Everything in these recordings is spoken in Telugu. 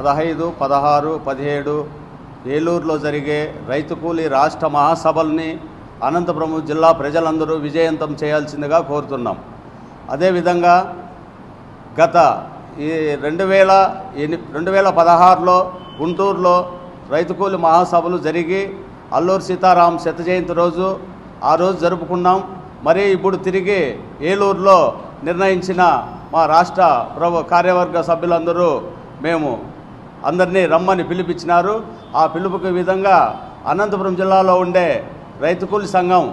15, 16, 17 ఏలూరులో జరిగే రైతు కూలీ రాష్ట్ర మహాసభల్ని అనంతపురం జిల్లా ప్రజలందరూ విజయవంతం చేయాల్సిందిగా కోరుతున్నాం. అదేవిధంగా గత ఈ 2016లో గుంటూరులో రైతు కూలీ మహాసభలు జరిగి అల్లూరి సీతారాం శత జయంతి రోజు ఆ రోజు జరుపుకున్నాం. మరి ఇప్పుడు తిరిగి ఏలూరులో నిర్ణయించిన మా రాష్ట్ర కార్యవర్గ సభ్యులందరూ మేము అందరినీ రమ్మని పిలిపించినారు. ఆ పిలుపుకి విధంగా అనంతపురం జిల్లాలో ఉండే రైతు కూలీ సంఘం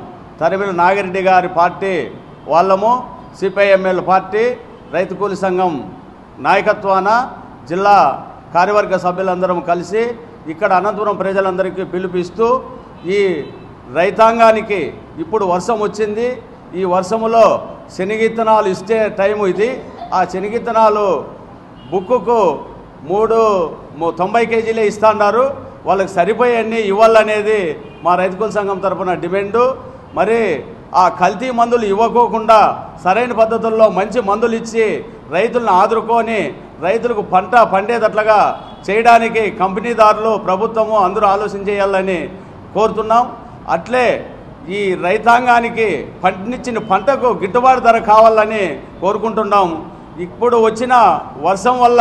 తరిమిల నాగిరెడ్డి గారి పార్టీ వాళ్ళము, సిపిఐఎంఎల్ పార్టీ రైతు కూలీ సంఘం నాయకత్వాన జిల్లా కార్యవర్గ సభ్యులందరం కలిసి ఇక్కడ అనంతపురం ప్రజలందరికీ పిలుపిస్తూ ఈ రైతాంగానికి ఇప్పుడు వర్షం వచ్చింది. ఈ వర్షములో శనగిత్తనాలు ఇస్తే టైము ఇది. ఆ శనగిత్తనాలు బుక్కుకు 90 కేజీలే ఇస్తున్నారు. వాళ్ళకి సరిపోయన్నీ ఇవ్వాలనేది మా రైతు కూలీ సంఘం తరఫున డిమాండు. మరి ఆ కల్తీ మందులు ఇవ్వకోకుండా సరైన పద్ధతుల్లో మంచి మందులు ఇచ్చి రైతులను ఆదుకొని రైతులకు పంట పండేటట్లుగా చేయడానికి కంపెనీదారులు, ప్రభుత్వము అందరూ ఆలోచన చేయాలని కోరుతున్నాం. అట్లే ఈ రైతాంగానికి పండించిన పంటకు గిట్టుబాటు ధర కావాలని కోరుకుంటున్నాం. ఇప్పుడు వచ్చిన వర్షం వల్ల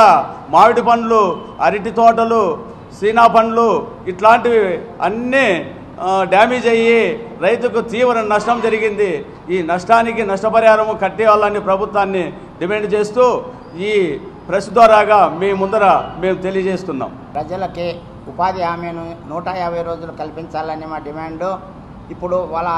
మామిడి పండ్లు, అరటి తోటలు, సీనా పండ్లు ఇట్లాంటివి అన్నీ డ్యామేజ్ అయ్యి రైతుకు తీవ్ర నష్టం జరిగింది. ఈ నష్టానికి నష్టపరిహారము కట్టేయాలని ప్రభుత్వాన్ని డిమాండ్ చేస్తూ ఈ ప్రెస్ ద్వారాగా మీ ముందర మేము తెలియజేస్తున్నాం. ప్రజలకి ఉపాధి హామీని 150 రోజులు కల్పించాలని మా డిమాండు. ఇప్పుడు వాళ్ళ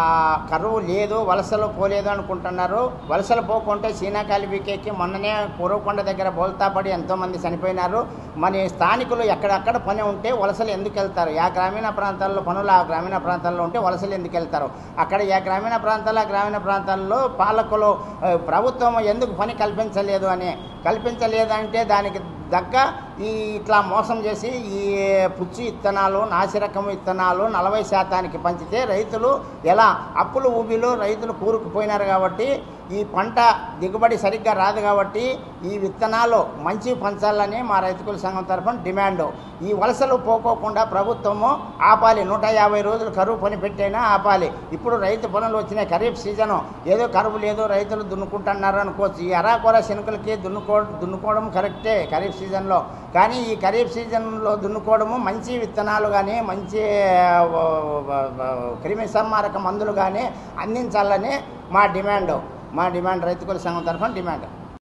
కరువు లేదు, వలసలు పోలేదు అనుకుంటున్నారు. వలసలు పోకుంటే సీనాకాలి వీకేకి మొన్ననే పూర్వకొండ దగ్గర బోల్తాపడి ఎంతోమంది చనిపోయినారు. మరి స్థానికులు ఎక్కడక్కడ పని ఉంటే వలసలు ఎందుకు వెళ్తారు? ఆ గ్రామీణ ప్రాంతాల్లో పనులు ఆ గ్రామీణ ప్రాంతాల్లో ఉంటే వలసలు ఎందుకు వెళ్తారు? అక్కడ ఆ గ్రామీణ ప్రాంతాల్లో పాలకులు ప్రభుత్వం ఎందుకు పని కల్పించలేదంటే దానికి దగ్గ ఇట్లా మోసం చేసి ఈ పుచ్చి విత్తనాలు, నాసిరకం విత్తనాలు 40% పంచితే రైతులు ఎలా అప్పులు ఊబిలో రైతులు కూరుకుపోయినారు. కాబట్టి ఈ పంట దిగుబడి సరిగ్గా రాదు. కాబట్టి ఈ విత్తనాలు మంచి పంచాలని మా రైతు కూలీ సంఘం తరఫున డిమాండు. ఈ వలసలు పోకోకుండా ప్రభుత్వము ఆపాలి. 150 రోజులు కరువు పని పెట్టైనా ఆపాలి. ఇప్పుడు రైతు పనులు వచ్చినాయి. ఖరీఫ్ సీజను ఏదో కరువు లేదు, రైతులు దున్నుకుంటున్నారు అనుకోవచ్చు. ఈ అరాకొర శనుకలకి దున్నుకోవడం కరెక్టే ఖరీఫ్ సీజన్లో. కానీ ఈ ఖరీఫ్ సీజన్లో దున్నుకోవడము మంచి విత్తనాలు కానీ మంచి క్రిమి సంహారక మందులు కానీ అందించాలని మా డిమాండ్ రైతు కూలీ సంఘం తరఫున డిమాండ్.